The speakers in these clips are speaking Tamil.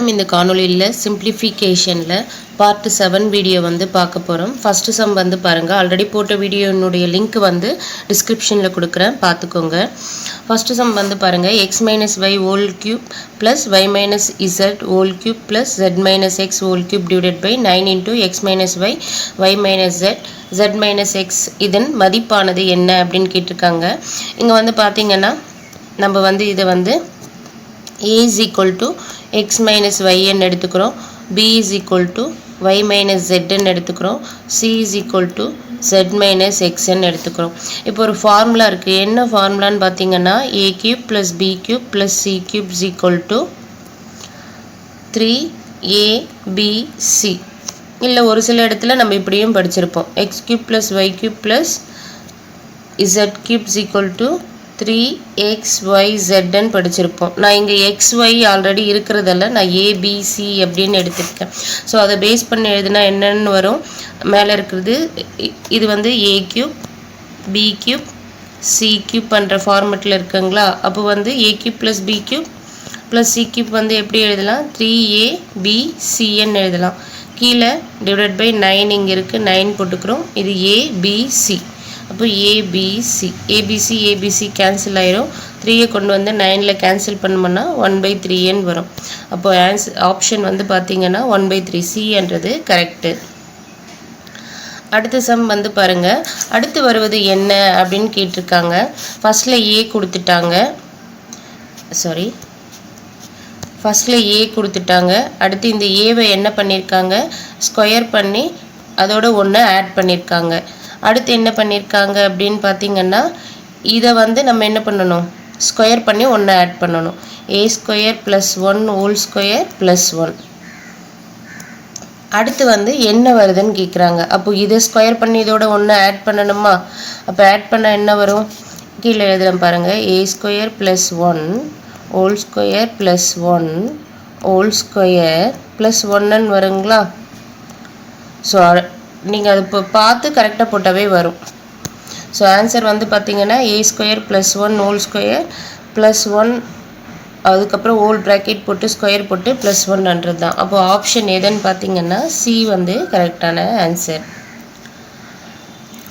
நம்ம இந்த காணொளியில் சிம்பிளிஃபிகேஷனில் பார்ட் 7 வீடியோ வந்து பார்க்க போகிறோம். ஃபஸ்ட்டு சம் வந்து பாருங்கள், ஆல்ரெடி போட்ட வீடியோனுடைய லிங்க் வந்து டிஸ்கிரிப்ஷனில் கொடுக்குறேன், பார்த்துக்கோங்க. ஃபஸ்ட்டு சம் வந்து பாருங்கள், x minus y whole cube plus y minus z whole cube plus z minus x whole cube divided by 9 into x minus y y minus z minus x இதன் மதிப்பானது என்ன அப்படின்னு கேட்டிருக்காங்க. இங்கே வந்து பார்த்தீங்கன்னா நம்ம வந்து இதை வந்து a is equal to x minus y ன்னு எடுத்துக்கிறோம், b is equal to y minus z ன்னு எடுத்துக்கிறோம், c is equal to z minus x ன்னு எடுத்துக்கிறோம். இப்போ ஒரு ஃபார்முலா இருக்குது. என்ன ஃபார்முலான்னு பார்த்தீங்கன்னா a cube plus b cube plus c cube is equal to 3abc. இல்லை ஒரு சில இடத்துல நம்ம இப்படியும் படிச்சிருப்போம், x cube plus y cube plus z cube is equal to 3xyz ன்னு படிச்சிருப்போம். நான் இங்கே xy ஆல்ரெடி இருக்கிறதால நான் abc அப்படின்னு எடுத்துருக்கேன். ஸோ அதை பேஸ் பண்ணி எழுதுனா என்னென்னு வரும், மேலே இருக்கிறது இது வந்து a cube b cube c cube பண்ணுற ஃபார்மெட்டில் இருக்குங்களா. அப்போ வந்து a cube plus b cube plus c cube வந்து எப்படி எழுதலாம், 3abcன்னு எழுதலாம். கீழே டிவைட் பை 9 இங்கே இருக்குது, 9 போட்டுக்கிறோம். இது abc. அப்போ ஏபிசி கேன்சல் ஆயிரும். 3 கொண்டு வந்து 9ல் கேன்சல் பண்ணோம்னா 1/3 வரும். அப்போ ஆப்ஷன் வந்து பார்த்தீங்கன்னா 1/3 சின்றது கரெக்டு. அடுத்த சம் வந்து பாருங்கள், அடுத்து வருவது என்ன அப்படின்னு கேட்டிருக்காங்க. ஃபஸ்ட்டில் ஏ கொடுத்துட்டாங்க, அடுத்து இந்த ஏவை என்ன பண்ணியிருக்காங்க, ஸ்கொயர் பண்ணி அதோட ஒன்று ஆட் பண்ணியிருக்காங்க. அடுத்து என்ன பண்ணியிருக்காங்க அப்படின்னு பார்த்தீங்கன்னா இதை வந்து நம்ம என்ன பண்ணணும், ஸ்கொயர் பண்ணி ஒன்று ஆட் பண்ணணும். a square plus 1 whole square plus 1. அடுத்து வந்து என்ன வருதுன்னு கேட்குறாங்க. அப்போ இதை ஸ்கொயர் பண்ணி இதோட ஒன்று ஆட் பண்ணணுமா. அப்போ ஆட் பண்ண என்ன வரும், கீழே எழுதுகிறேன் பாருங்கள், a square plus 1 whole square plus 1 whole square plus 1ன்னு வருங்களா. ஸோ நீங்கள் அது இப்போ பார்த்து கரெக்டாக போட்டாவே வரும். ஸோ ஆன்சர் வந்து பார்த்தீங்கன்னா a square plus 1 whole square plus 1, அதுக்கப்புறம் ஹோல் ப்ராக்கெட் போட்டு ஸ்கொயர் போட்டு ப்ளஸ் 1 தான். அப்போது ஆப்ஷன் எதுன்னு பார்த்தீங்கன்னா சி வந்து கரெக்டான ஆன்சர்.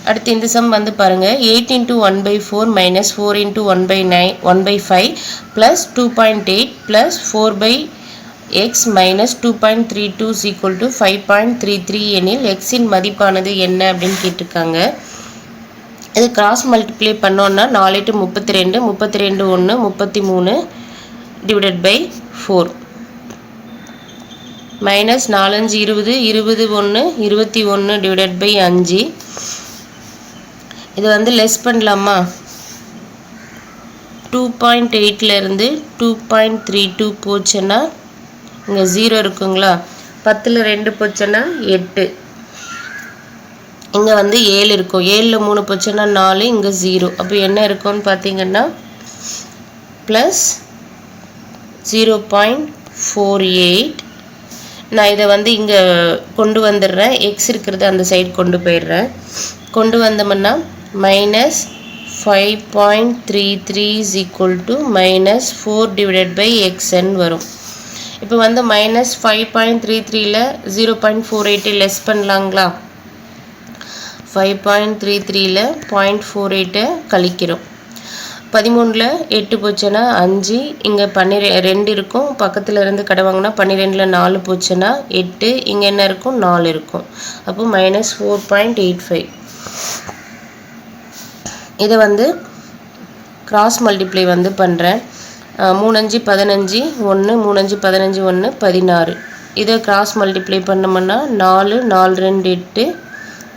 அடுத்து இந்த சம் வந்து பாருங்கள், 8 into 1/4 minus 4 into 1/5 plus 2.8 plus 4/x minus 2.32 is equal to 5.33 எனில் எக்ஸின் மதிப்பானது என்ன அப்படின்னு கேட்டிருக்காங்க. இது கிராஸ் மல்டிப்ளை பண்ணோன்னா 4 8 32, 32 1 33 divided by 4 minus 4 5 20 20 1 21 divided by 5. இது வந்து லெஸ் பண்ணலாமா, 2.8லேருந்து 2.32 போச்சுன்னா இங்கே 0 இருக்குங்களா, 10ல் 2 போச்சுன்னா 8, இங்கே வந்து 7 இருக்கும், 7ல் 3 போச்சுன்னா 4, இங்கே 0. அப்போ என்ன இருக்கும்னு பார்த்தீங்கன்னா ப்ளஸ் 0.48. நான் இதை வந்து இங்கே கொண்டு வந்துடுறேன், எக்ஸ் இருக்கிறது அந்த சைடு கொண்டு போயிடுறேன். கொண்டு வந்தோம்னா minus 5.33 is equal to minus 4 divided by xn வரும். இப்போ வந்து மைனஸ் 5.33ல் 0.48 லெஸ் பண்ணலாங்களா. 5.33ல் 0.48 கழிக்கிறோம். 13ல் 8 போச்சுன்னா 5, இங்கே 12 இருக்கும், பக்கத்தில் இருந்து கடை வாங்கினா 12ல் 4 போச்சுன்னா 8, இங்கே என்ன இருக்கும் 4 இருக்கும். அப்போ மைனஸ் 4.85. இதை வந்து கிராஸ் மல்டிப்ளை வந்து பண்ணுறேன். 3 5 15 1 3 5 15 1 16. இதை கிராஸ் மல்டிப்ளை பண்ணோம்னா 4 4 2 8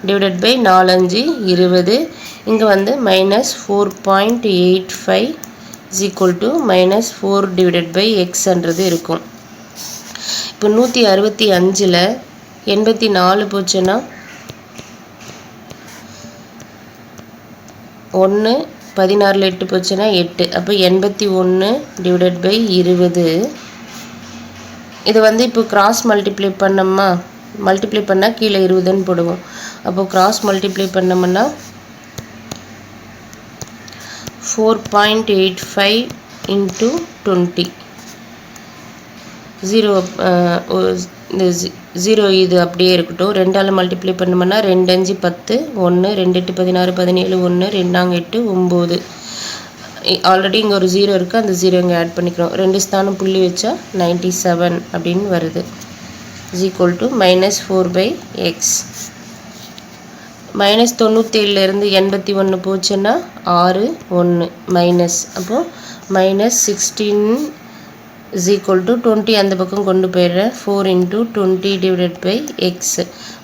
டிவைடட் பை 4 5 20. இங்கே வந்து minus 4.85 is equal to minus 4 divided by எக்ஸ்ன்றது இருக்கும். இப்போ 165ல் 84 போச்சுன்னா 1, 16ல் 8 போச்சுன்னா 8. அப்போ 81 டிவைடட் பை 20. இது வந்து இப்போ கிராஸ் மல்டிப்ளை பண்ணோம்மா, மல்டிப்ளை பண்ணால் கீழே 20ன்னு போடுவோம். அப்போது கிராஸ் மல்டிப்ளை பண்ணோம்னா 4.85 into 20 0 இந்த 0 இது அப்படியே இருக்கட்டும். 2ஆல் மல்டிப்ளை பண்ணோம்னா 2 5 10 1 2 8 16 17 1 2 8 9. ஆல்ரெடி இங்கே ஒரு 0 இருக்குது, அந்த 0 இங்கே ஆட் பண்ணிக்கிறோம். 2 ஸ்தானம் புள்ளி வச்சா 97 அப்படின்னு வருது. Is equal to -4/x. -97லேருந்து 81 போச்சுன்னா 6 1 மைனஸ், அப்போது -16 is equal to 20 அந்த பக்கம் கொண்டு போயிடுறேன். 4 into 20 divided by x.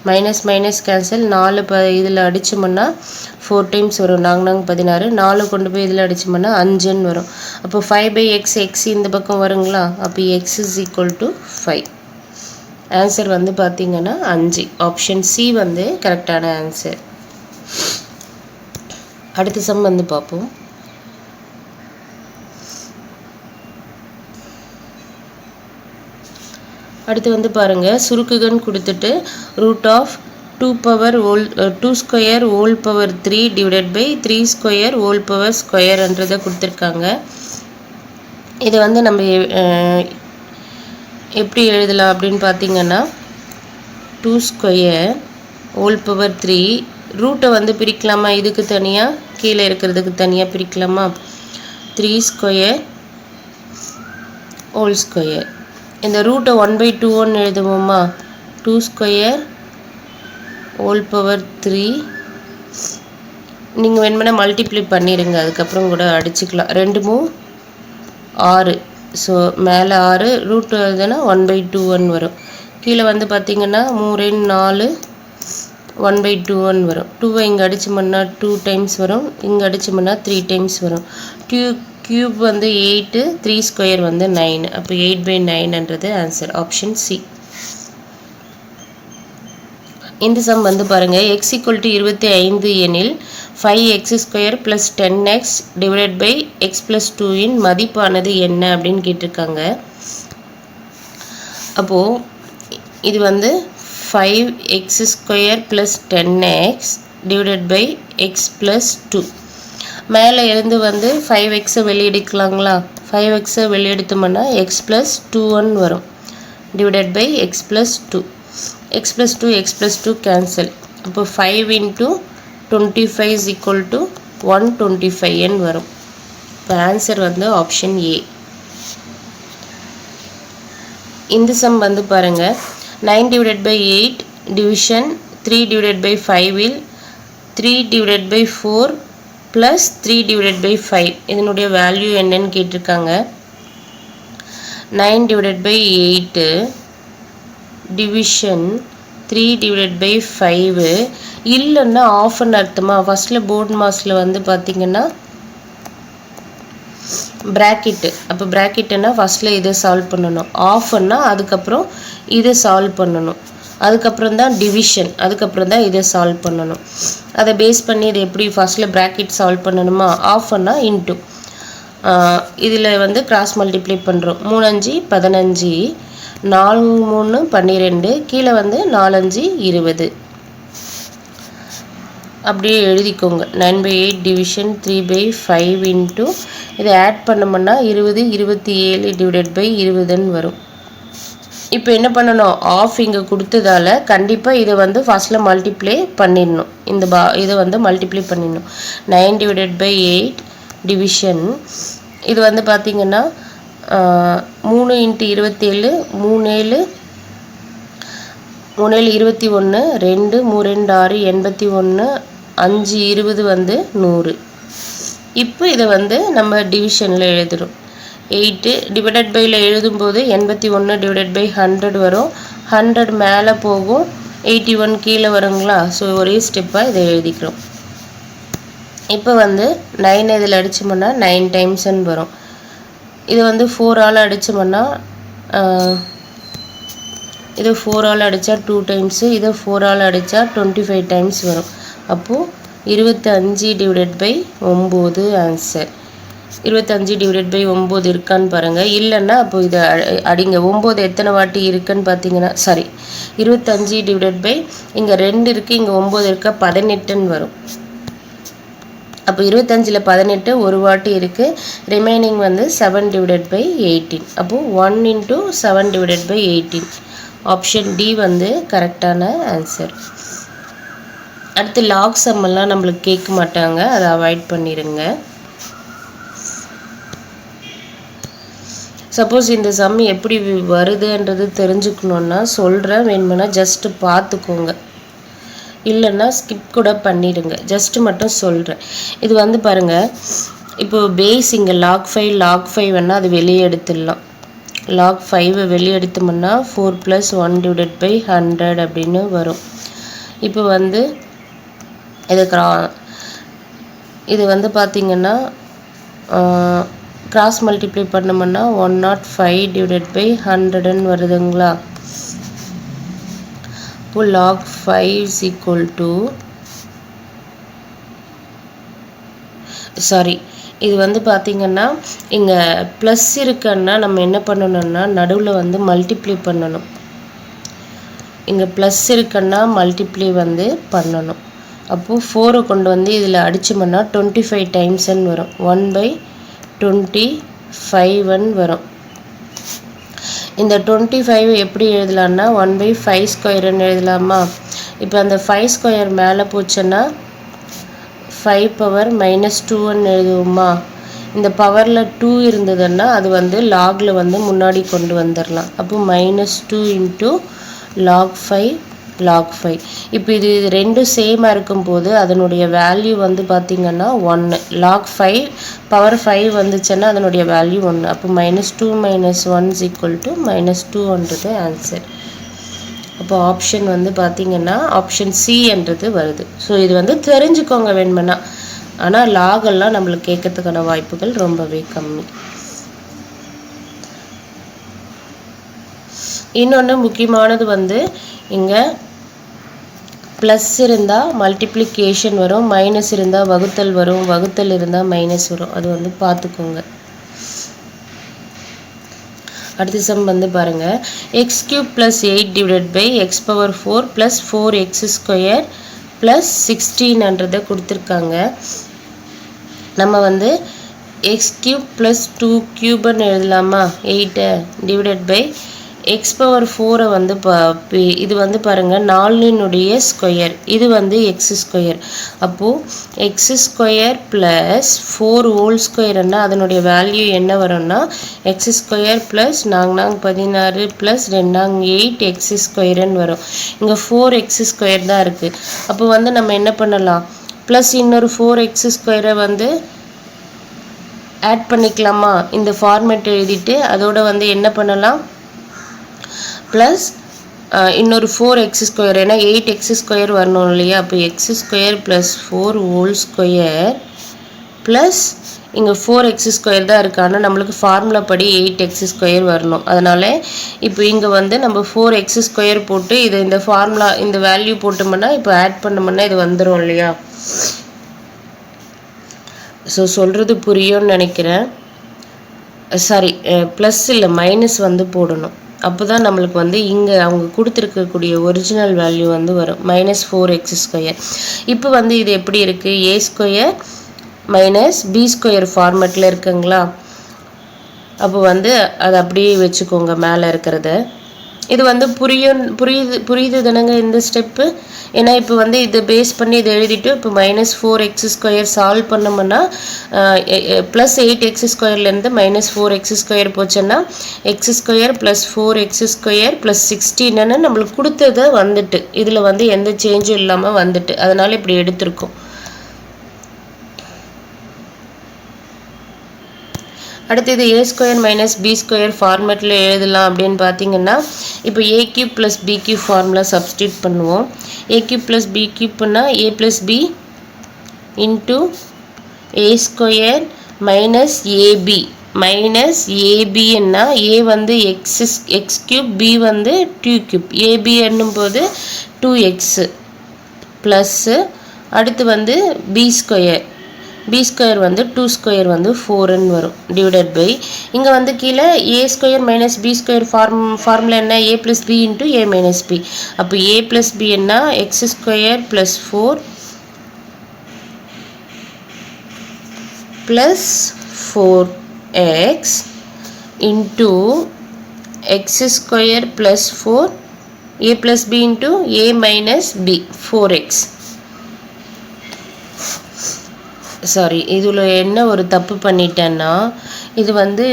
Minus minus cancel. 4 இதில் அடிச்சோம்னா 4 டைம்ஸ் வரும். 4 16. 4 கொண்டு போய் இதில் அடிச்சோம்னா 5ன்னு வரும். அப்போ 5/x x இந்த பக்கம் வருங்களா? அப்போ x is equal to 5. Answer வந்து பார்த்தீங்கன்னா 5. ஆப்ஷன் சி வந்து கரெக்டான ஆன்சர். அடுத்த சம் வந்து பார்ப்போம். அடுத்து வந்து பாருங்கள், சுருக்குகன்னு கொடுத்துட்டு √2 square whole power 3 divided by 3 square whole power ஸ்கொயர்ன்றதை கொடுத்துருக்காங்க. இது வந்து நம்ம எப்படி எழுதலாம் அப்படின்னு பார்த்தீங்கன்னா 2 ஸ்கொயர் ஹோல் பவர் 3 ரூட்டை வந்து பிரிக்கலாமா? இதுக்கு தனியாக கீழே இருக்கிறதுக்கு தனியாக பிரிக்கலாமா? 3 ஸ்கொயர் ஹோல் ஸ்கொயர். இந்த ரூட்டை 1/2 எழுதுவோமா? 2 ஸ்கொயர் ஹோல் பவர் 3. நீங்கள் வேணுமெனா மல்டிப்ளை பண்ணிடுங்க, அதுக்கப்புறம் கூட அடிச்சுக்கலாம். 2 6. ஸோ மேலே 6 ரூட் எழுதுனா 1/2 வரும். கீழே வந்து பார்த்தீங்கன்னா 3 4 1/2 வரும். 2 இங்கே அடிச்சோம்னா 2 டைம்ஸ் வரும், இங்கே அடிச்சோம்னா 3 டைம்ஸ் வரும். கியூப் வந்து 8, 3 ஸ்கொயர் வந்து 9. அப்போ 8/9ன்றது ஆன்சர். Option C. இந்த சம் வந்து பாருங்கள், x = 25 எனில் 5x² + 10x divided by x + 2 இன் மதிப்பானது என்ன அப்படின்னு கேட்டிருக்காங்க. அப்போது இது வந்து 5x² + 10x divided by x + 2. மேலே இருந்து வந்து 5x வெளியெடுக்கலாங்களா? 5x வெளியெடுத்தோம்னா x + 2 வரும் divided by x + 2. x + 2 x + 2 cancel. அப்போ 5 into 25 is equal to 125 வரும். இப்போ ஆன்சர் வந்து ஆப்ஷன் ஏ. இந்த சம் வந்து பாருங்கள், 9 divided by 8 division 3 divided by 5 இல் 3 divided by 4 plus 3 divided by 5 இதனுடைய வேல்யூ என்னன்னு கேட்டிருக்காங்க. 9 divided by 8 division 3 divided by 5 இல்லைன்னா ஆஃப்னு அர்த்தமா? ஃபஸ்ட்டில் போர்ட் மாஸில் வந்து பார்த்தீங்கன்னா ப்ராக்கெட்டு. அப்போ ப்ராக்கெட்டுன்னா ஃபஸ்ட்டில் இதை சால்வ் பண்ணணும். ஆஃப்னா அதுக்கப்புறம் இதை சால்வ் பண்ணணும். அதுக்கப்புறம் தான் டிவிஷன், அதுக்கப்புறம் தான் இதை சால்வ் பண்ணணும். அதை பேஸ் பண்ணி இது எப்படி ஃபஸ்ட்டில் ப்ராக்கெட் சால்வ் பண்ணணுமா? ஆஃப்னா இன்ட்டு இதில் வந்து கிராஸ் மல்டிப்ளை பண்ணுறோம். 3 5 15, 4 3 12, கீழே வந்து 4 5 20. அப்படியே எழுதிக்கோங்க. 9/8 டிவிஷன் 3/5 இன்ட்டு இதை ஆட் பண்ணோம்னா 20 27 டிவைடட் பை 20ன்னு வரும். இப்போ என்ன பண்ணணும்? ஆஃப் இங்கே கொடுத்ததால கண்டிப்பாக இதை வந்து ஃபஸ்ட்டில் மல்டிப்ளை பண்ணிடணும். இதை வந்து மல்டிப்ளை பண்ணிடணும். 9 divided by 8 டிவிஷன் இது வந்து பார்த்திங்கன்னா 3 × 27 3 7 21 2 3 2 6 81 5 20 வந்து 100. இப்போ இதை வந்து நம்ம டிவிஷனில் எழுதுகிறோம். 8 டிவைடட் பையில் எழுதும்போது 81 டிவைடட் பை 100 வரும். 100 மேலே போகும், 81 கீழே வருங்களா? ஸோ ஒரே ஸ்டெப்பாக இதை எழுதிக்கிறோம். இப்போ வந்து 9 இதில் அடித்தோம்னா 9 டைம்ஸ்ன்னு வரும். இது வந்து 4ஆல் அடித்தோம்னா இது 4ஆல் அடித்தா 2 டைம்ஸு, இதை 4ஆல் அடித்தா 25 டைம்ஸ் வரும். அப்போது 25 divided by 9 answer. 25 divided by 9 இருக்கான்னு பாருங்கள். இல்லைன்னா அப்போ இதை அடிங்க. 9 எத்தனை வாட்டி இருக்குன்னு பார்த்தீங்கன்னா 25 டிவைடட் பை இங்கே 2 இருக்குது, இங்கே 9 இருக்கா 18ன்னு வரும். அப்போ 25ல் 18 ஒரு வாட்டி இருக்குது, ரிமைனிங் வந்து 7/18. அப்போது 1 × 7/18. ஆப்ஷன் டி வந்து கரெக்டான ஆன்சர். அடுத்து லாக் சம்மெல்லாம் நம்மளுக்கு கேட்க மாட்டாங்க, அதை அவாய்ட் பண்ணிடுங்க. சப்போஸ் இந்த சம் எப்படி வருதுன்றது தெரிஞ்சுக்கணுன்னா சொல்கிறேன், வேணுமென்னா ஜஸ்ட்டு பார்த்துக்கோங்க, இல்லைன்னா ஸ்கிப் கூட பண்ணிடுங்க. ஜஸ்ட்டு மட்டும் சொல்கிறேன். இது வந்து பாருங்கள், இப்போது பேஸ் இங்கே log 5 வேணால் அது வெளியே எடுத்துடலாம். log 5 வெளியே எடுத்தோம்னா 4 + 1/100 அப்படின்னு வரும். இப்போ வந்து இது வந்து பார்த்திங்கன்னா கிராஸ் மல்டிப்ளை பண்ணோம்னா 105/100 வருதுங்களா. இப்போ log 5 இது வந்து பார்த்திங்கன்னா இங்கே ப்ளஸ் இருக்குன்னா நம்ம என்ன பண்ணணும்னா நடுவில் வந்து மல்டிப்ளை பண்ணணும். இங்கே ப்ளஸ் இருக்குன்னா மல்டிப்ளை வந்து பண்ணணும். அப்போது 4 கொண்டு வந்து இதில் அடித்தோம்னா 25 டைம்ஸ்ன்னு வரும். 1/25 வரும். இந்த 25 எப்படி எழுதலான்னா 1/5² எழுதலாமா. இப்போ அந்த 5² மேலே போச்சுன்னா 5⁻−2 எழுதுவோமா. இந்த பவரில் 2 இருந்ததுன்னா அது வந்து லாகில் வந்து முன்னாடி கொண்டு வந்துடலாம். அப்போ -2 × log 5. இப்போ இது ரெண்டும் சேமாக இருக்கும்போது அதனுடைய வேல்யூ வந்து பார்த்திங்கன்னா 1. log 5 பவர் 5 வந்துச்சுன்னா அதனுடைய வேல்யூ 1. அப்போ -2 - 1 = -2ன்றது ஆன்சர். அப்போ ஆப்ஷன் வந்து பார்த்திங்கன்னா ஆப்ஷன் சின்றது வருது. ஸோ இது வந்து தெரிஞ்சுக்கோங்க வேணுமென்னா. ஆனால் லாகெல்லாம் நம்மளுக்கு கேட்கறதுக்கான வாய்ப்புகள் ரொம்பவே கம்மி. இன்னொன்று முக்கியமானது வந்து இங்கே ப்ளஸ் இருந்தால் மல்டிப்ளிகேஷன் வரும், மைனஸ் இருந்தால் வகுத்தல் வரும், வகுத்தல் இருந்தால் மைனஸ் வரும். அது வந்து பார்த்துக்கோங்க. அடுத்த சம் வந்து பாருங்கள், x³ + 8/x⁴ + 4x² + 16ன்றதை கொடுத்துருக்காங்க. நம்ம வந்து x³ + 2³ எழுதலாமா. 8/x⁴ வந்து இது வந்து பாருங்கள் 4னுடைய ஸ்கொயர், இது வந்து x². அப்போது x² + 4 ஹோல் ஸ்கொயர்னா அதனுடைய வேல்யூ என்ன வரும்னா x² + 4 16 + 2 8 x² வரும். இங்கே 4x² தான் இருக்குது. அப்போ வந்து நம்ம என்ன பண்ணலாம், ப்ளஸ் இன்னொரு 4x² வந்து ஆட் பண்ணிக்கலாமா. இந்த ஃபார்மேட் எழுதிட்டு அதோட வந்து என்ன பண்ணலாம், ப்ளஸ் இன்னொரு 4x², ஏன்னா 8x² வரணும் இல்லையா. அப்போ x² + 4 ஹோல் ஸ்கொயர் ப்ளஸ் இங்கே 4x² தான் இருக்குது. ஆனால் நம்மளுக்கு ஃபார்முலா படி 8x² வரணும். அதனால் இப்போ இங்கே வந்து நம்ம 4x² போட்டு இதை இந்த ஃபார்முலா இந்த வேல்யூ போட்டோம்னா இப்போ ஆட் பண்ணோம்னா இது வந்துடும் இல்லையா. ஸோ சொல்கிறது புரியும்னு நினைக்கிறேன். ப்ளஸ் இல்லை மைனஸ் வந்து போடணும். அப்போ தான் நம்மளுக்கு வந்து இங்கே அவங்க கொடுத்துருக்கக்கூடிய ஒரிஜினல் வேல்யூ வந்து வரும், -4x². இப்போ வந்து இது எப்படி இருக்குது, a² - b² ஃபார்மேட்டில் இருக்குங்களா. அப்போ வந்து அதை அப்படியே வச்சுக்கோங்க மேலே இருக்கிறத. இது வந்து புரியுது தானங்க இந்த ஸ்டெப்பு. ஏன்னா இப்போ வந்து இதை பேஸ் பண்ணி இதை எழுதிட்டு இப்போ -4x² சால்வ் பண்ணோம்னா ப்ளஸ் 8x²லேருந்து -4x² போச்சுன்னா x² + 4x² + 16ன்னு நம்மளுக்கு கொடுத்ததை வந்துட்டு இதில் வந்து எந்த சேஞ்சும் இல்லாமல் வந்துட்டு, அதனால் இப்படி எடுத்திருக்கோம். அடுத்தது a² - b² ஃபார்மேட்டில் எழுதலாம் அப்படின்னு பார்த்தீங்கன்னா இப்போ a³ + b³ ஃபார்முலா சப்ஸ்டியூட் பண்ணுவோம். a³ + b³ a + b × a² - ab -abன்னா a வந்து x³ b வந்து 2³ ab என்னும்போது 2x ப்ளஸ்ஸு அடுத்து வந்து b² வந்து 2² வந்து 4ன்னு வரும் டிவைடட் பை இங்கே வந்து கீழே a² - b² ஃபார்முலா என்ன, a + b × a - b. அப்போ a + b என்ன x² + 4 plus 4x into x square plus 4 a plus b into a minus b 4x. Sorry, இதில் என்ன ஒரு தப்பு பண்ணிட்டேன்னா இது வந்து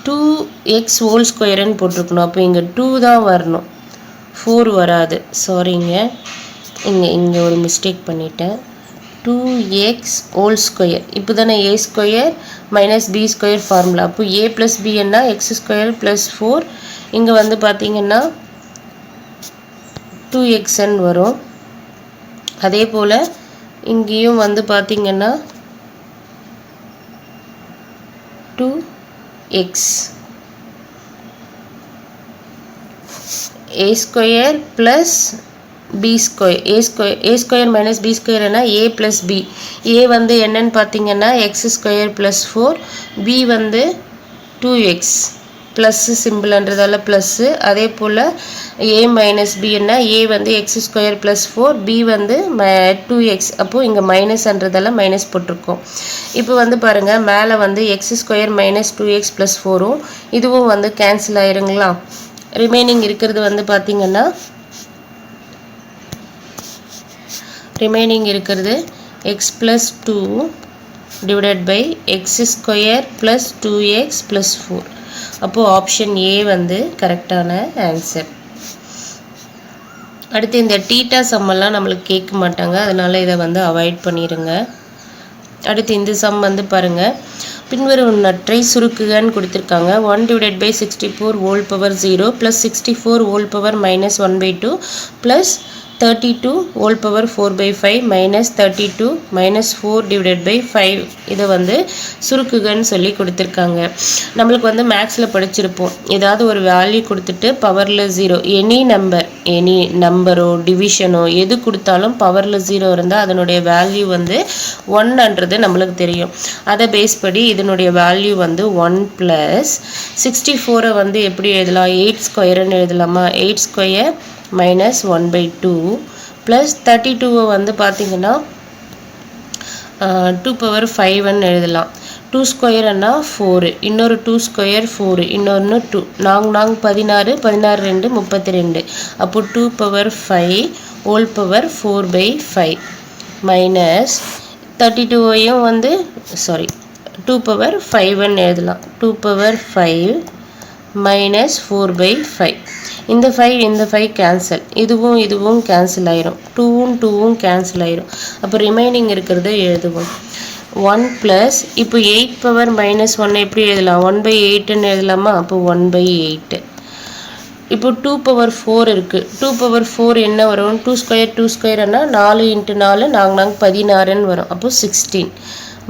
2x ஹோல் ஸ்கொயர்னு போட்டிருக்கணும். அப்போ இங்கே 2 தான் வரணும், 4 வராது. சாரிங்க, இங்கே ஒரு மிஸ்டேக் பண்ணிட்டேன். 2x ஹோல் ஸ்கொயர் இப்போ தானே a square minus b square formula. அப்போ a ப்ளஸ் b என்ன x ஸ்கொயர் ப்ளஸ் 4, இங்கே வந்து பார்த்தீங்கன்னா 2xn வரும். அதே போல் இங்கேயும் வந்து பார்த்தீங்கன்னா 2x a square plus b square a square minus b square என்ன a ப்ளஸ் b. a வந்து என்னன்னு பார்த்தீங்கன்னா x ஸ்கொயர் ப்ளஸ் 4, b வந்து 2x ப்ளஸ்ஸு சிம்பிள்ன்றதால ப்ளஸ்ஸு. அதே போல் a மைனஸ் b என்ன a வந்து x ஸ்கொயர் ப்ளஸ் 4, b வந்து 2x. அப்போது இங்கே மைனஸ்ன்றதால மைனஸ் போட்டிருக்கோம். இப்போ வந்து பாருங்கள், மேலே வந்து x square minus 2x plus 4ம் இதுவும் வந்து கேன்சல் ஆயிருங்களா. ரிமைனிங் இருக்கிறது வந்து பார்த்திங்கன்னா ரிமைனிங் இருக்கிறது x plus 2 divided by x square plus 2x plus 4. அப்போது ஆப்ஷன் ஏ வந்து கரெக்டான ஆன்சர். அடுத்து இந்த டீட்டா சம்மெல்லாம் நம்மளுக்கு கேட்க மாட்டாங்க, அதனால் இதை வந்து அவாய்ட் பண்ணிடுங்க. அடுத்து இந்த சம் வந்து பாருங்கள், பின்வரும் நற்றை சுருக்குகன்னு கொடுத்துருக்காங்க. 1 divided by 64 whole power 0 plus 64 whole power minus 1/2 plus 32 whole power 4/5 minus 32 minus 4 divided by 5. இதை வந்து சுருக்குகன்னு சொல்லி கொடுத்துருக்காங்க. நம்மளுக்கு வந்து மேக்ஸில் படிச்சிருப்போம், ஏதாவது ஒரு வேல்யூ கொடுத்துட்டு பவரில் 0, எனி நம்பரோ டிவிஷனோ எது கொடுத்தாலும் பவரில் 0 இருந்தால் அதனுடைய வேல்யூ வந்து 1ன்றது நம்மளுக்கு தெரியும். அதை பேஸ் படி இதனுடைய வேல்யூ வந்து 1 ப்ளஸ் 64 வந்து எப்படி எழுதலாம், 8 ஸ்கொயர்னு எழுதலாமா. 8 ஸ்கொயர் மைனஸ் 1/2 ப்ளஸ் 32 வந்து பார்த்திங்கன்னா 2 பவர் 5ன்னு எழுதலாம். 2 ஸ்கொயர்னா 4, இன்னொரு 2 ஸ்கொயர் 4, இன்னொன்று 2, 4 16, 16 2 32. அப்போது 2 பவர் 5 ஹோல் பவர் 4/5 மைனஸ் 32ஐயும் வந்து 2 பவர் 5ன்னு எழுதலாம். 2 பவர் 5 மைனஸ் 4/5. இந்த 5 கேன்சல், இதுவும் கேன்சல் ஆயிரும், 2ம் கேன்சல் ஆயிரும். அப்போ ரிமைனிங் இருக்கிறத எழுதுவோம். 1 ப்ளஸ் இப்போ 8 பவர் மைனஸ் 1 எப்படி எழுதலாம், 1/8ன்னு எழுதலாமா. அப்போ 1/8. இப்போ 2 பவர் 4 இருக்குது. 2 பவர் 4 என்ன வரும், 2 ஸ்கொயர்னா 4 × 4 4 16ன்னு வரும். அப்போது 16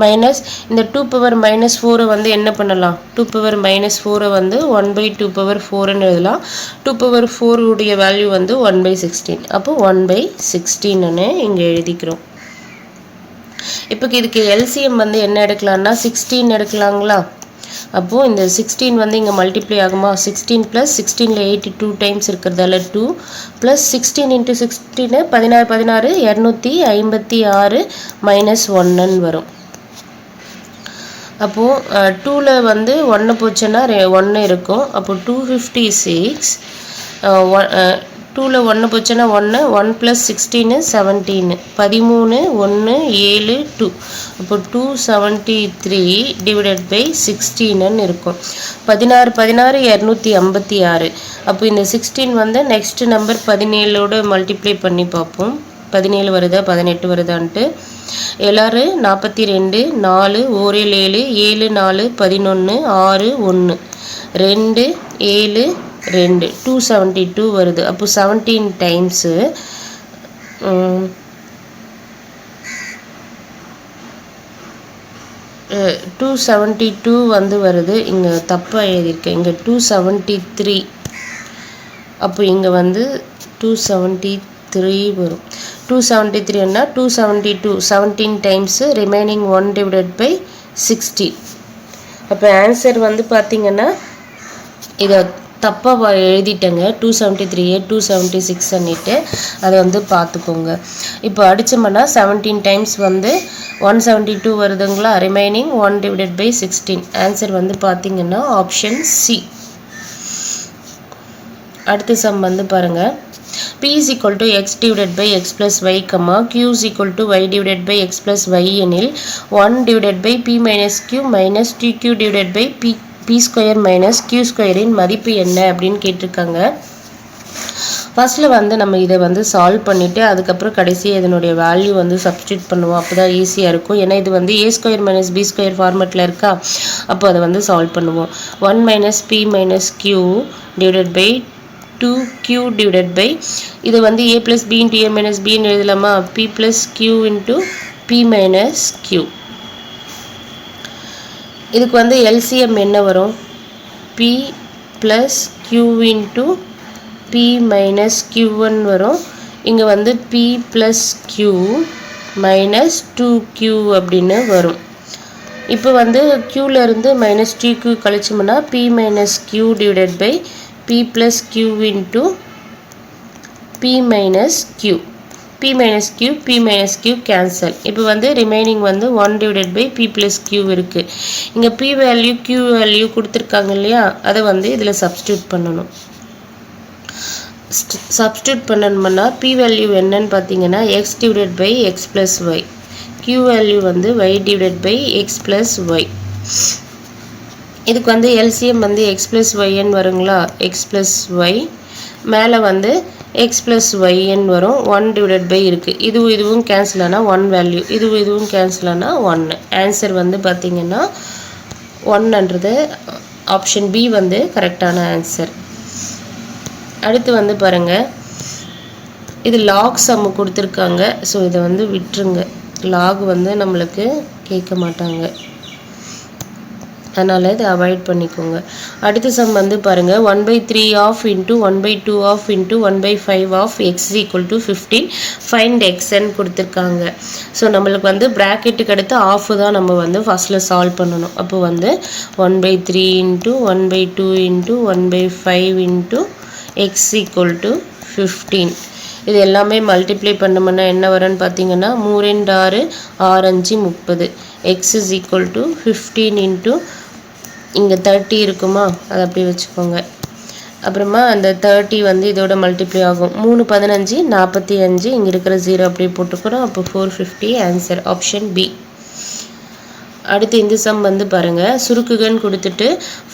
மைனஸ் இந்த 2 பவர் மைனஸ் 4 வந்து என்ன பண்ணலாம், 2 பவர் மைனஸ் 4 வந்து 1/2 பவர் 4ன்னு எழுதலாம். 2 பவர் 4 உடைய வேல்யூ வந்து 1/16. அப்போ 1/16ன்னு இங்கே எழுதிக்கிறோம். இப்போ இதுக்கு எல்சிஎம் வந்து என்ன எடுக்கலாம்னா 16 எடுக்கலாங்களா. அப்போது இந்த 16 வந்து இங்கே மல்டிப்ளை ஆகுமா. 16 ப்ளஸ் 16ல் 8 2 டைம்ஸ் இருக்கிறதால 2 ப்ளஸ் 16 × 16 16 256 மைனஸ் 1ன்னு வரும். அப்போது 2ல் வந்து 1 போச்சுன்னா 1 இருக்கும். அப்போது 256. 2ல் 1 போச்சுன்னா 1 ப்ளஸ் 16 17 13 1 7 2. அப்போ 273 டிவைடட் பை 16ன்னு இருக்கும். 16 256. அப்போ இந்த 16 வந்து நெக்ஸ்ட் நம்பர் 17ஓடு மல்டிப்ளை பண்ணி பார்ப்போம். 17 வருதா 18 வருதான்ட்டு. எல்லாரும் 42 4 1 7 7 4 11 6 1 2 7 2 272 வருது. அப்போ 17 டைம்ஸு 272 வந்து வருது. இங்கே தப்பாக எழுதியிருக்கேன், இங்கே 273. அப்போ இங்கே வந்து 273 வரும். 273ன்னா 272 17 டைம்ஸு ரிமைனிங் 1 டிவைடட் பை 60. அப்போ ஆன்சர் வந்து பார்த்திங்கன்னா இதை தப்பாக எழுதிட்டேங்க 273 276 அன்னிட்டு அதை வந்து பார்த்துக்கோங்க. இப்போ அடித்தோம்னா 17 டைம்ஸ் வந்து 172 வருதுங்களா. ரிமைனிங் 1/16. ஆன்சர் வந்து பார்த்தீங்கன்னா ஆப்ஷன் சி. அடுத்த சம் வந்து பாருங்கள். P is equal to x divided by x plus y, Q is equal to y divided by x plus y எனில் 1 divided by P minus Q minus 2Q divided by P square minus Q square இன் மதிப்பு என்ன அப்படின்னு கேட்டிருக்காங்க. ஃபர்ஸ்ட்டில் வந்து நம்ம இதை வந்து சால்வ் பண்ணிவிட்டு அதுக்கப்புறம் கடைசியாக இதனுடைய வேல்யூ வந்து சப்ஸ்டியூட் பண்ணுவோம். அப்போ தான் ஈஸியாக இருக்கும். ஏன்னா இது வந்து a square minus B square ஃபார்மெட்டில் இருக்கா. அப்போ அதை வந்து சால்வ் பண்ணுவோம். 1 minus B minus Q divided by 2q divided by இது வந்து a plus b into a minus b ன்னு எழுதலாமா. p plus q into p minus q. இதுக்கு வந்து LCM என்ன வரும். p plus q into p minus q1 வரும். இங்கே வந்து p plus q minus 2q அப்படின்னு வரும். இப்போ வந்து qல இருந்து minus 2q கழிச்சோம்னா p minus q divided by p plus q into p minus q. p minus q cancel. இப்போ வந்து ரிமைனிங் வந்து 1 divided by p plus q இருக்குது. இங்கே p வேல்யூ q வேல்யூ கொடுத்துருக்காங்க இல்லையா. அதை வந்து இதில் சப்ஸ்டியூட் பண்ணணும். சப்ஸ்டியூட் பண்ணணும்னா p வேல்யூ என்னன்னு பார்த்தீங்கன்னா x divided by x plus y. q value வந்து y divided by x plus y. இதுக்கு வந்து LCM வந்து x plus yn வருங்களா. x plus y மேலே வந்து x plus yn வரும். 1 divided by இருக்குது. இதுவும் கேன்சல் ஆனால் 1 வேல்யூ. இதுவும் கேன்சல் ஆனால் 1. ஆன்சர் வந்து பார்த்தீங்கன்னா 1ன்றது ஆப்ஷன் பி வந்து கரெக்டான ஆன்சர். அடுத்து வந்து பாருங்கள். இது லாக் சம்மு கொடுத்துருக்காங்க. ஸோ இதை வந்து விட்டுருங்க. லாக் வந்து நம்மளுக்கு கேட்க மாட்டாங்க. அதனால் இதை அவாய்ட் பண்ணிக்கோங்க. அடுத்த சம் வந்து பாருங்கள். 1/3 of into 1/2 of into 1/5 of X equal to 15 find எக்ஸ்ன்னு கொடுத்துருக்காங்க. ஸோ நம்மளுக்கு வந்து ப்ராக்கெட்டுக்கு அடுத்து ஆஃப் தான் நம்ம வந்து ஃபஸ்ட்டில் சால்வ் பண்ணணும். அப்போ வந்து 1/3 into 1/2 into 1/5 into X equal to 15. இது எல்லாமே மல்டிப்ளை பண்ணோம்னா என்ன வரும்னு பார்த்தீங்கன்னா 3 × 6 6 5 30. X is equal to 15 into இங்கே 30 இருக்குமா. அதை அப்படி வச்சுக்கோங்க. அப்புறமா அந்த 30 வந்து இதோட மல்டிப்ளை ஆகும். 3 15 45. இங்கே இருக்கிற 0 அப்படியே போட்டுக்கிறோம். அப்போ 450 ஆன்சர் ஆப்ஷன் பி. அடுத்து இந்த சம் வந்து பாருங்கள். சுருக்குகன்னு கொடுத்துட்டு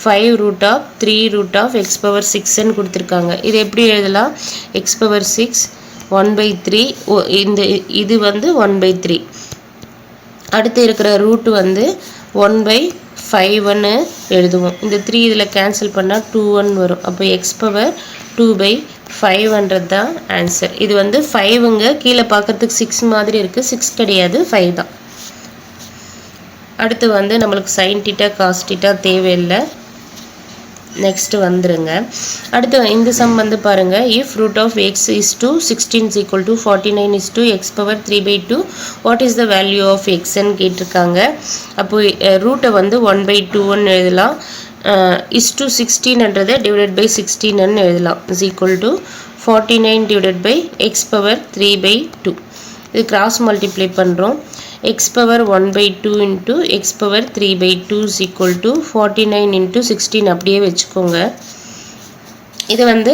5 root of 3 root of x power 6ன்னு கொடுத்துருக்காங்க. இது எப்படி எழுதலாம். x power 6 1/3 இது வந்து 1/3. அடுத்து இருக்கிற ரூட் வந்து 1/5ன்னு எழுதுவோம். இந்த 3 இதில் கேன்சல் பண்ணால் 2 வரும். அப்போ x பவர் 2/5ன்றது தான் ஆன்சர். இது வந்து 5ங்க கீழே பார்க்கறதுக்கு 6 மாதிரி இருக்குது. 6 கிடையாது, 5 தான். அடுத்து வந்து நம்மளுக்கு sin θ cos θ தேவையில்லை. நெக்ஸ்ட் வந்துருங்க. அடுத்து இந்த சம் வந்து பாருங்கள். If root of X is to 16 equal to 49 is to X power 3/2 what is the value of எக்ஸ்ன்னு கேட்டிருக்காங்க. அப்போ ரூட்டை வந்து 1/2ன்னு எழுதலாம். இஸ் டு 16ன்றதை டிவைடட் பை 16ன்னு எழுதலாம். Is equal to 49 divided by X power 3/2. இது கிராஸ் மல்டிப்ளை பண்ணுறோம். x power 1/2 into x power 3/2 is equal to 49 into 16 அப்படியே வச்சுக்கோங்க. இது வந்து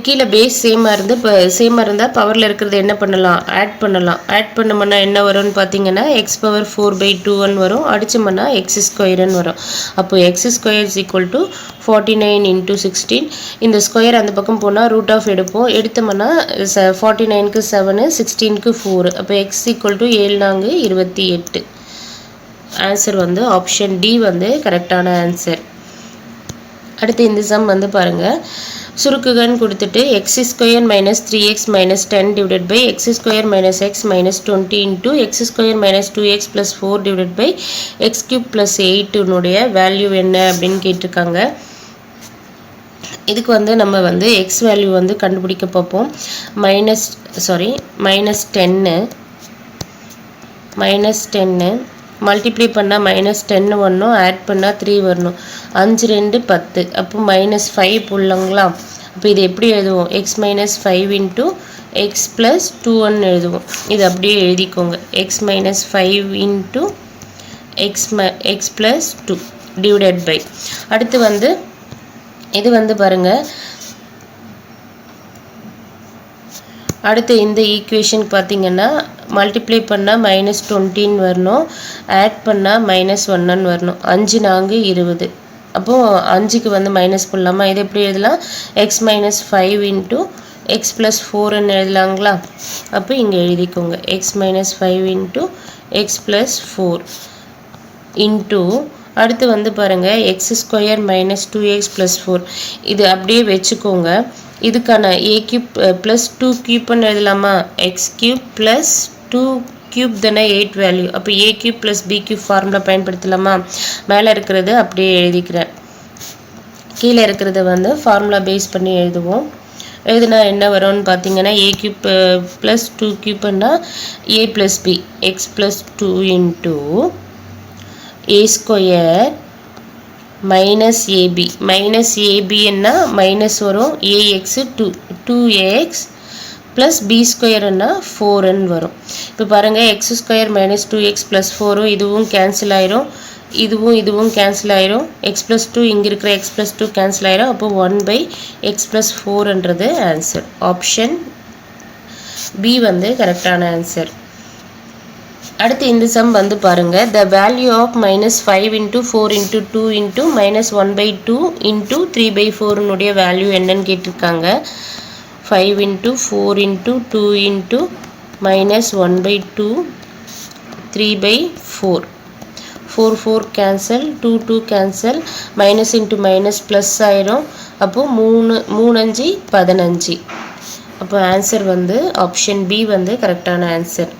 கீழே பேஸ் சேமாக இருந்தால் பவரில் இருக்கிறது என்ன பண்ணலாம், ஆட் பண்ணலாம். ஆட் பண்ணோம்னா என்ன வரும்னு பார்த்தீங்கன்னா x பவர் 4/2 வரும். அடிச்சோம்னா x ஸ்கொயர்னு வரும். அப்போ x square is equal to 49 into 16. இந்த ஸ்கொயர் அந்த பக்கம் போனால் ரூட் ஆஃப் எடுப்போம். எடுத்தோம்னா 49க்கு 7 16க்கு 4. அப்போ x ஈக்குவல் டு 7 4 28. ஆன்சர் வந்து ஆப்ஷன் டி வந்து கரெக்டான ஆன்சர். அடுத்து இந்த சம் வந்து பாருங்கள். சுருக்குகன்னு கொடுத்துட்டு X square minus 3x minus 10 divided by X square minus X minus 20 into X square minus 2x plus 4 divided by X cube plus 8னுடைய வேல்யூ என்ன அப்படின்னு கேட்டிருக்காங்க. இதுக்கு வந்து நம்ம வந்து எக்ஸ் வேல்யூ வந்து கண்டுபிடிக்க பார்ப்போம். மைனஸ் 10 மல்டிப்ளை பண்ணால் -10 வரணும், ஆட் பண்ணால் 3 வரணும். 5 2 10. அப்போ -5 போடலாங்களா? அப்போ இது எப்படி எழுதுவோம்? x - 5 இன்ட்டு எக்ஸ் ப்ளஸ் 2 எழுதுவோம். இது அப்படியே எழுதிக்கோங்க. x - 5 into x plus 2 divided by. அடுத்து வந்து இது வந்து பாருங்கள், அடுத்து இந்த ஈக்குவேஷன் பார்த்தீங்கன்னா மல்டிப்ளை பண்ணால் -20 வரணும், ஆட் பண்ணால் -1 வரணும். 5 4 20. அப்போது 5க்கு வந்து மைனஸ் போடலாமா? இது எப்படி எழுதலாம்? x - 5 into x plus 4 எழுதலாங்களா? அப்போ இங்கே எழுதிக்கோங்க. x - 5 into x plus 4 into அடுத்து வந்து பாருங்கள் x² - 2x + 4. இது அப்படியே வச்சுக்கோங்க. இதுக்கான a³ + 2³ எழுதலாமா? x³ + 2³ தானே 8 வேல்யூ. அப்போ a³ + b³ ஃபார்முலா பயன்படுத்தலாமா? மேலே இருக்கிறது அப்படியே எழுதிக்கிறேன், கீழே இருக்கிறத வந்து ஃபார்முலா பேஸ் பண்ணி எழுதுவோம். எழுதுனா என்ன வரும்னு பார்த்தீங்கன்னா a³ + 2³ a + b x + 2 into a² -ab -ab என்ன மைனஸ் வரும், ax 2ax plus b² 4n வரும். இப்போ பாருங்கள் x² - 2x + 4 இதுவும் கேன்சல் ஆயிரும், இதுவும் கேன்சல் ஆயிரும். x + 2 இங்கே இருக்கிற x + 2 கேன்சல் ஆயிரும். அப்போ 1/x + 4ன்றது ஆன்சர். ஆப்ஷன் பி வந்து கரெக்டான ஆன்சர். அடுத்து இந்த சம் வந்து பாருங்கள், the value of -5 × 4 × 2 × -1/2 × 3/4 உடைய வேல்யூ என்னன்னு கேட்டிருக்காங்க. 5 × 4 × 2 × -1/2 3/4. 4 4 cancel, 2 2 cancel, minus into minus plus ஆயிரும். அப்போது 3 5 15. அப்போ ஆன்சர் வந்து ஆப்ஷன் பி வந்து கரெக்டான ஆன்சர்.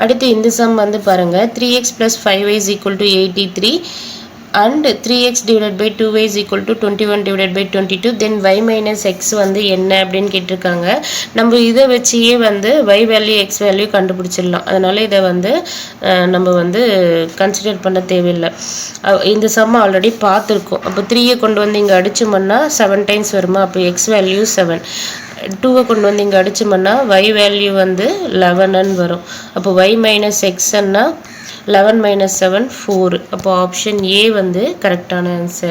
அடுத்து இந்த சம் வந்து பாருங்கள், 3x + 5y = 83 and 3x / 2y = 21/22. Then y - x வந்து என்ன அப்படின்னு கேட்டிருக்காங்க. நம்ம இதை வச்சியே வந்து y வேல்யூ x வேல்யூ கண்டுபிடிச்சிடலாம். அதனால் இதை வந்து நம்ம வந்து கன்சிடர் பண்ண தேவையில்லை. இந்த சம் ஆல்ரெடி பார்த்துருக்கோம். அப்போ 3ஐ கொண்டு வந்து இங்கே அடிச்சோம்னா 7 டைம்ஸ் வருமா? அப்போ x வேல்யூ 7. 2ஐ கொண்டு வந்து இங்கே அடிச்சோம்னா y வேல்யூ வந்து 11 வரும். அப்போ y - x 11 - 7 4. அப்போ ஆப்ஷன் ஏ வந்து கரெக்டான ஆன்சர்.